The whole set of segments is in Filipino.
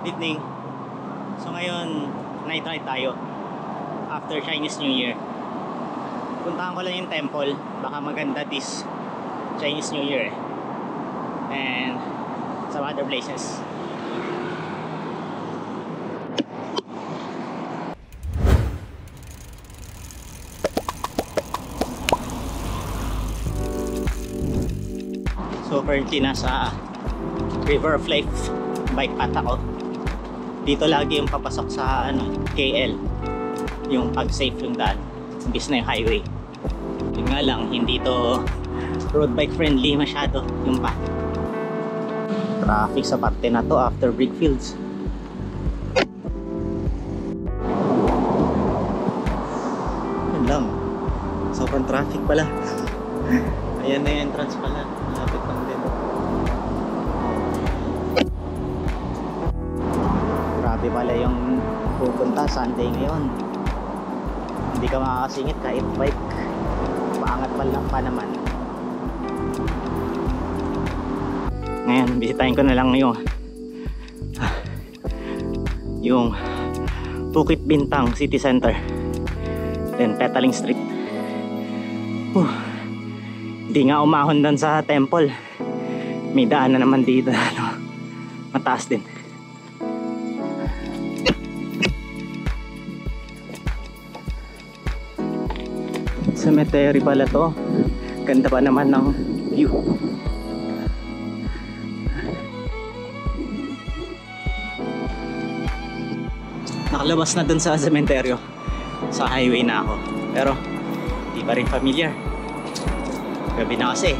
Evening. So ngayon, night ride tayo after Chinese New Year. Puntahan ko lang yung temple. Baka maganda this Chinese New Year and some other places. So currently nasa River of Life bike path ako. Dito lagi yung papasok sa KL, yung pag safe yung daan, imbis na yung highway. Yun nga lang, hindi to road bike friendly masyado yung path. Traffic sa parte na to after Brickfields. Yun lang, sobrang traffic pala. Ayan na yung entrance pala, malapit lang din. Grabe pala yung pupunta Sunday ngayon. Hindi ka makakasingit kahit bike. Paangat pa lang pa naman. Ngayon, bisitahin ko na lang yung Bukit Bintang City Center, then Petaling Street. Hindi nga umahon doon sa temple. May daan na naman dito, mataas din. Cemetery pala to. Ganda pa naman ng view. Nakalabas na dun sa cemetery. Sa highway na ako. Pero di pa rin familiar. Gabi na kasi.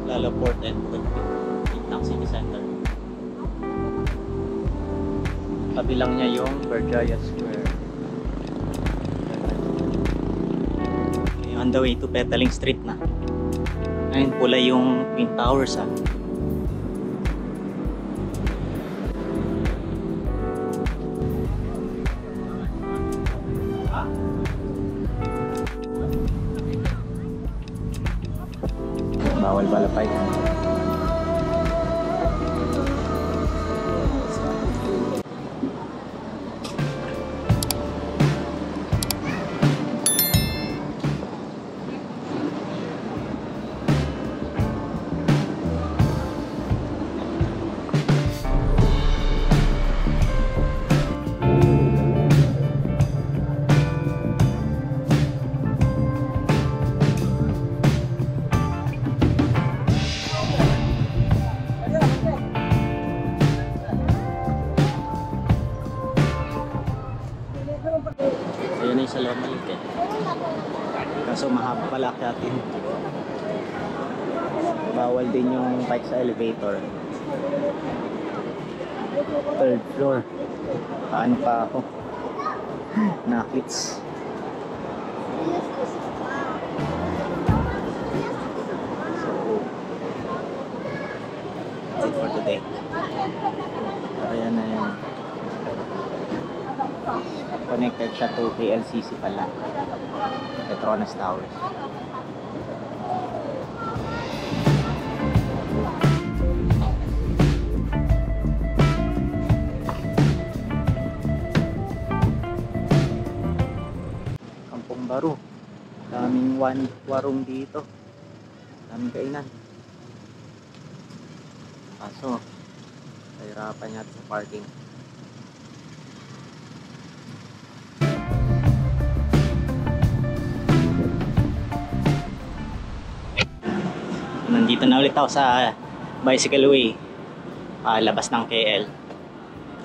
Lalaport and Bintang City Center. Kabilang niya yung Berjaya Square. Okay, on the way to Petaling Street na. Ayun pula yung Twin Towers Bawal balapay. Ayun na yung sa Lomalik kaso mahaba pala atin. Bawal din yung bike sa elevator. Third floor. Kaan pa ako. Nakits. So that's it for today. Ayan na yun. Connected siya to KLCC pala, Petronas Towers. Kampong Baru, daming warung dito, daming kainan. Kaso kahirapan yata sa parking. Nandito na ulit ako sa Bicycle Way, labas ng KL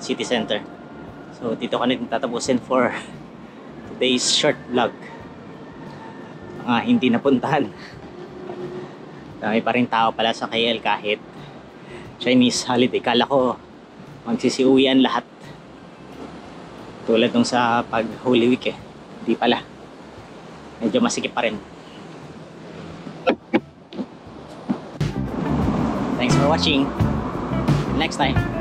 City Center. So dito ka na tatapusin for today's short vlog. Mga hindi napuntahan. Dami pa rin tao pala sa KL kahit Chinese holiday. Kala ko magsisiuwian lahat, tulad nung sa pag Holy Week Hindi pala, medyo masikip pa rin. Thanks for watching. Next time.